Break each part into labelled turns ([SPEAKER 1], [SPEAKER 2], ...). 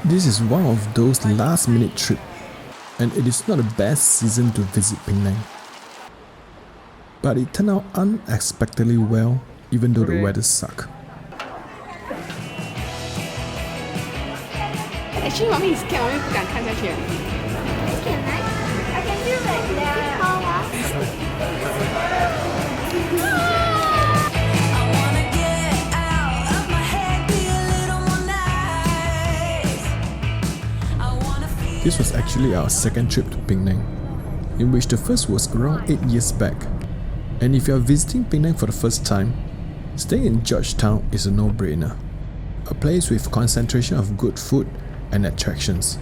[SPEAKER 1] This is one of those last-minute trips, and it is not the best season to visit Penang. But it turned out unexpectedly well, even though the weather sucked.
[SPEAKER 2] Actually, mommy is scared. Mommy 不敢看下去。
[SPEAKER 3] Can I can do like that.
[SPEAKER 1] This was actually our second trip to Penang, in which the first was around 8 years back. And if you are visiting Penang for the first time, staying in Georgetown is a no-brainer. A place with concentration of good food and attractions.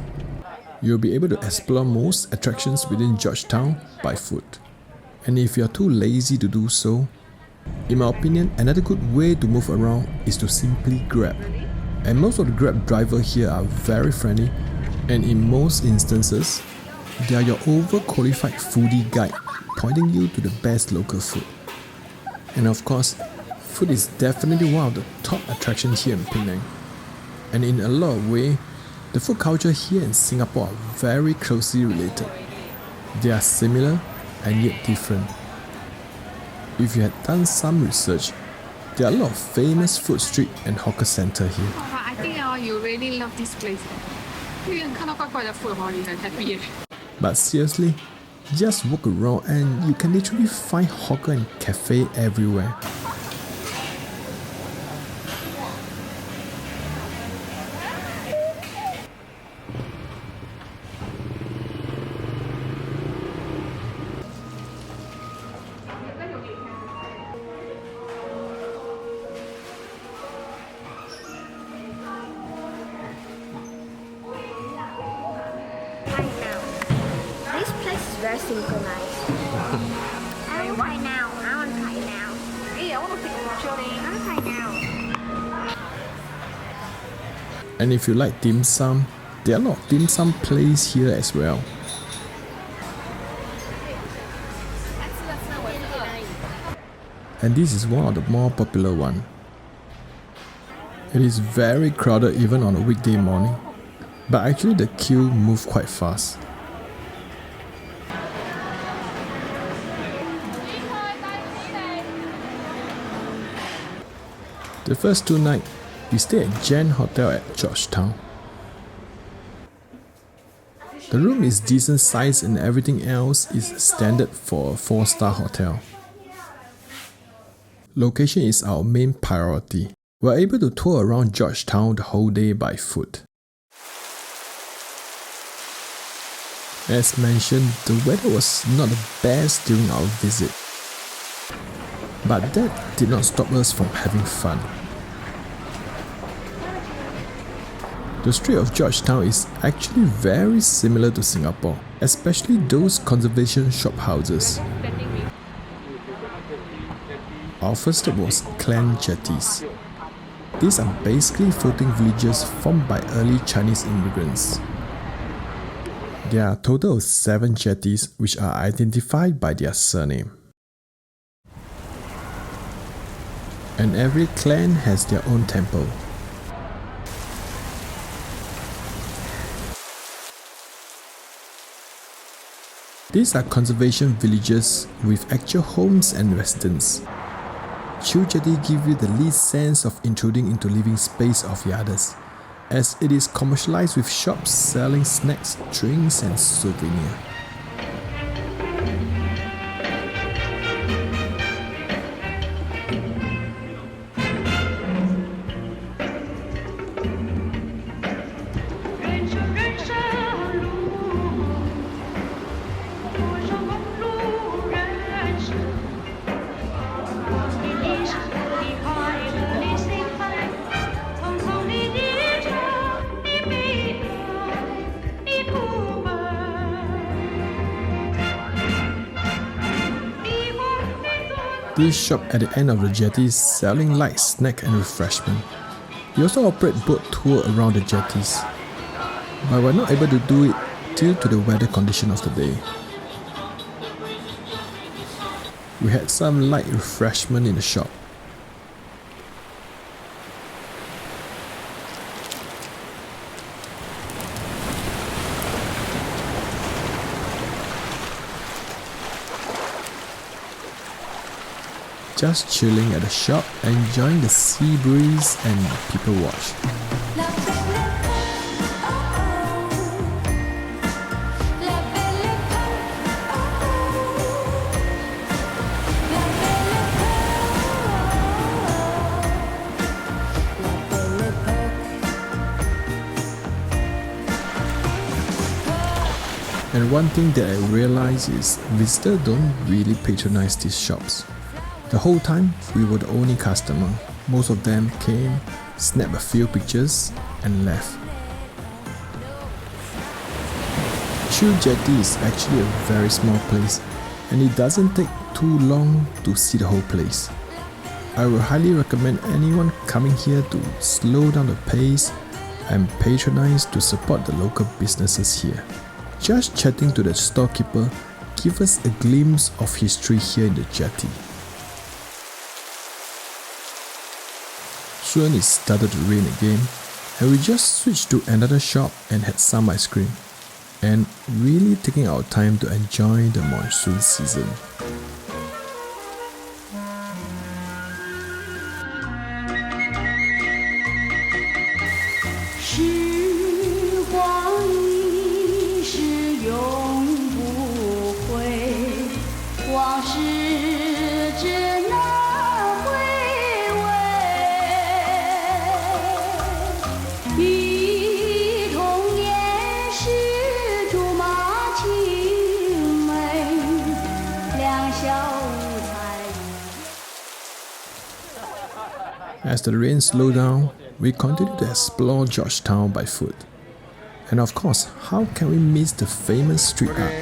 [SPEAKER 1] You'll be able to explore most attractions within Georgetown by foot. And if you're too lazy to do so, in my opinion, another good way to move around is to simply Grab. And most of the Grab drivers here are very friendly, and in most instances, they are your overqualified foodie guide pointing you to the best local food. And of course, food is definitely one of the top attractions here in Penang. And in a lot of ways, the food culture here in Singapore are very closely related. They are similar and yet different. If you had done some research, there are a lot of famous food street and hawker center here.
[SPEAKER 2] I think you really love this place. 因为看到怪怪的 food 你很 happy.
[SPEAKER 1] But seriously, just walk around and you can literally find hawker and cafe everywhere.
[SPEAKER 3] This place is very synchronized. I want try now. I want try now.
[SPEAKER 2] Hey, I want to take a picture.
[SPEAKER 3] I want try now.
[SPEAKER 1] And if you like dim sum, there are a lot of dim sum places here as well. And this is one of the more popular one. It is very crowded even on a weekday morning, but actually the queue moves quite fast. The first 2 nights, we stayed at Jen Hotel at Georgetown. The room is decent size and everything else is standard for a 4-star hotel. Location is our main priority. We are able to tour around Georgetown the whole day by foot. As mentioned, the weather was not the best during our visit. But that did not stop us from having fun. The street of Georgetown is actually very similar to Singapore, especially those conservation shop houses. Our first stop was Klang Jetties. These are basically floating villages formed by early Chinese immigrants. There are a total of 7 jetties which are identified by their surname. And every clan has their own temple. These are conservation villages with actual homes and residents. Chiu Jetty gives you the least sense of intruding into living space of the others, as it is commercialized with shops selling snacks, drinks and souvenirs. This shop at the end of the jetty is selling light snack and refreshment. They also operate boat tour around the jetties, but we're not able to do it due to the weather condition of the day. We had some light refreshment in the shop. just chilling at the shop, enjoying the sea breeze and people watch. And one thing that I realized is visitors don't really patronize these shops. The whole time, we were the only customer. Most of them came, snapped a few pictures, and left. Chiu Jetty is actually a very small place, and it doesn't take too long to see the whole place. I would highly recommend anyone coming here to slow down the pace and patronize to support the local businesses here. Just chatting to the storekeeper gives us a glimpse of history here in the jetty. Soon it started to rain again, and we just switched to another shop and had some ice cream, and really taking our time to enjoy the monsoon season. As the rain slowed down, we continued to explore Georgetown by foot. And of course, how can we miss the famous street art?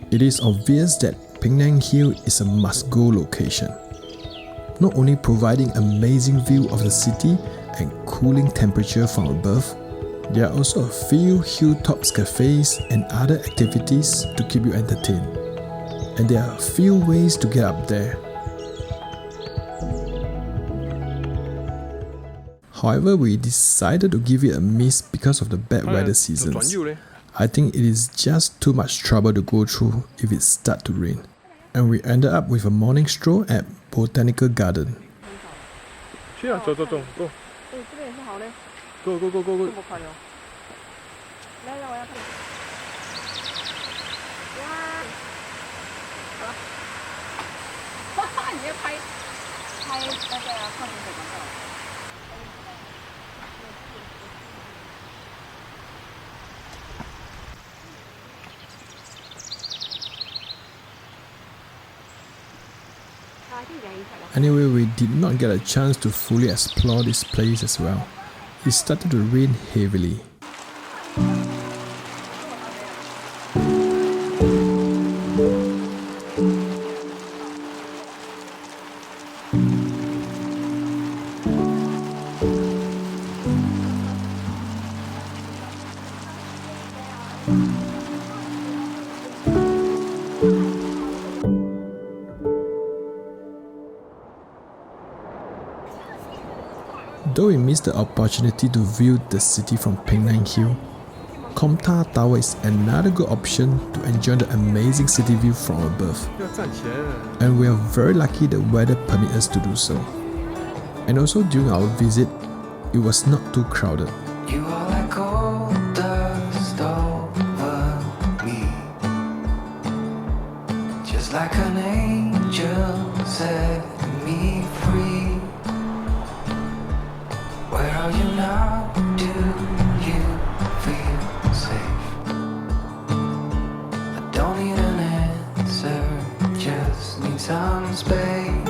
[SPEAKER 1] It is obvious that Penang Hill is a must-go location. Not only providing amazing view of the city and cooling temperature from above, there are also a few hilltops cafes and other activities to keep you entertained. And there are a few ways to get up there. However, we decided to give it a miss because of the bad weather seasons. I think it is just too much trouble to go through if it starts to rain. And we ended up with a morning stroll at Botanical Garden.
[SPEAKER 4] 去啊，走走走，Go。
[SPEAKER 2] 这边也是好嘞。
[SPEAKER 4] Go go go go go。
[SPEAKER 2] 这么快哟！来来，我要看。哇！好了。哈哈，你要拍那个矿泉水广告。
[SPEAKER 1] Anyway, we did not get a chance to fully explore this place as well. It started to rain heavily. Though we missed the opportunity to view the city from Penang Hill, Komtar Tower is another good option to enjoy the amazing city view from above. And we are very lucky the weather permits us to do so. And also during our visit, it was not too crowded.
[SPEAKER 5] You are like gold dust over me, just like an angel. setting me free. Where are you now? Do you feel safe? I don't need an answer, just need some space.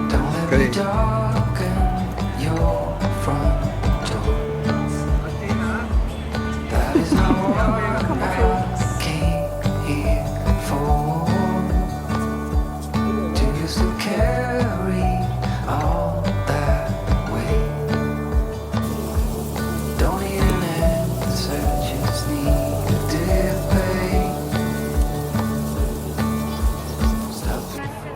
[SPEAKER 5] Don't let me darken your front door. That is not what I came here for. Do you still carry all that weight? Don't need an answer, just need a debate. Stop.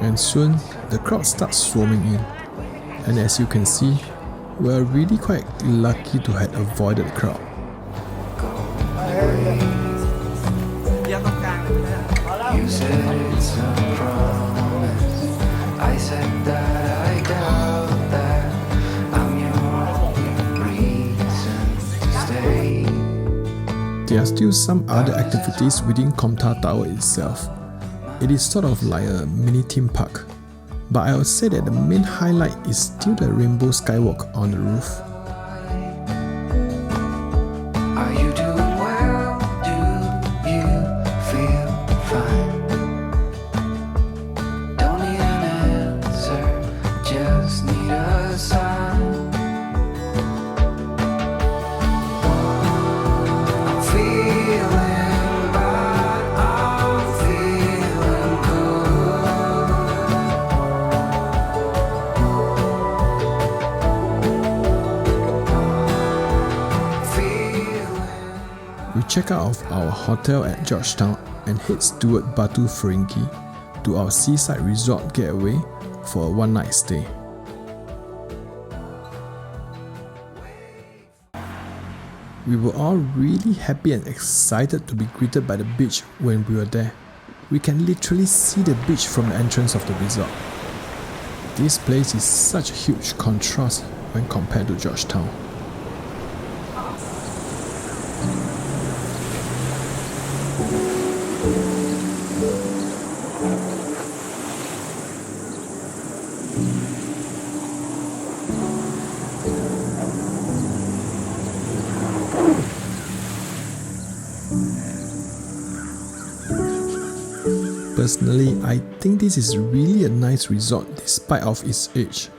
[SPEAKER 1] And soon, the crowd starts swarming in. And as you can see, we're really quite lucky to have avoided the crowd.
[SPEAKER 5] You said it's a promise. I said that I doubt that. I'm your only reason to stay.
[SPEAKER 1] There are still some other activities within Komtar Tower itself. It is sort of like a mini theme park. But I would say that the main highlight is still the rainbow skywalk on the roof.
[SPEAKER 5] Are you doing well? Do you feel fine? Don't need an answer, just need a sign. I'm feeling bad, I'm feeling good.
[SPEAKER 1] We check out of our hotel at Georgetown and heads toward Batu Ferringhi to our seaside resort getaway for a one-night stay. We were all really happy and excited to be greeted by the beach when we were there. We can literally see the beach from the entrance of the resort. This place is such a huge contrast when compared to Georgetown. Personally, I think this is really a nice resort despite of its age.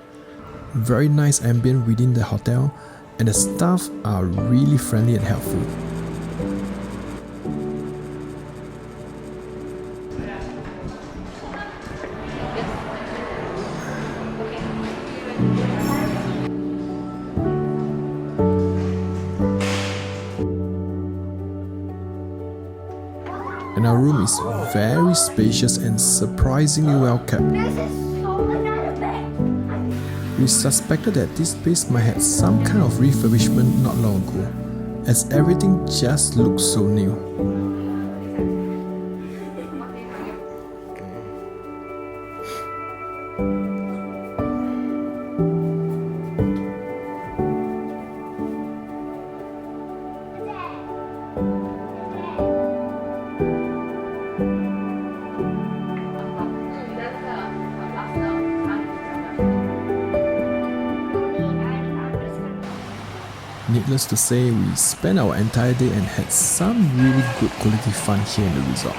[SPEAKER 1] Very nice ambient within the hotel, and the staff are really friendly and helpful. And our room is very spacious and surprisingly well kept. We suspected that this place might have some kind of refurbishment not long ago, as everything just looks so new. Needless to say, we spent our entire day and had some really good quality fun here in the resort.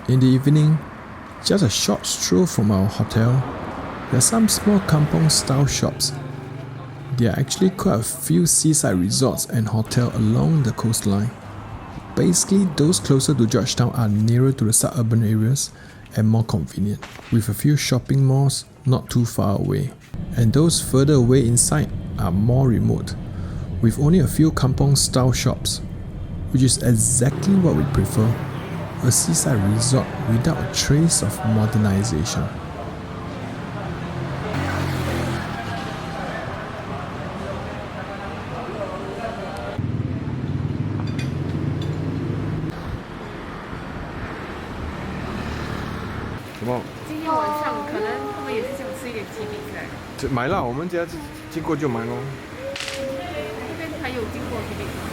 [SPEAKER 1] In the evening, just a short stroll from our hotel, there are some small kampong style shops. There are actually quite a few seaside resorts and hotels along the coastline. Basically, those closer to Georgetown are nearer to the suburban areas and more convenient, with a few shopping malls not too far away. And those further away inside are more remote, with only a few kampong-style shops, which is exactly what we prefer, a seaside resort without a trace of modernization.
[SPEAKER 4] 什么？
[SPEAKER 2] 今天晚上可能他们也是想吃一点鸡饼噻。
[SPEAKER 4] 买了，我们家经过就买咯。
[SPEAKER 2] 那边还有经过鸡饼吗？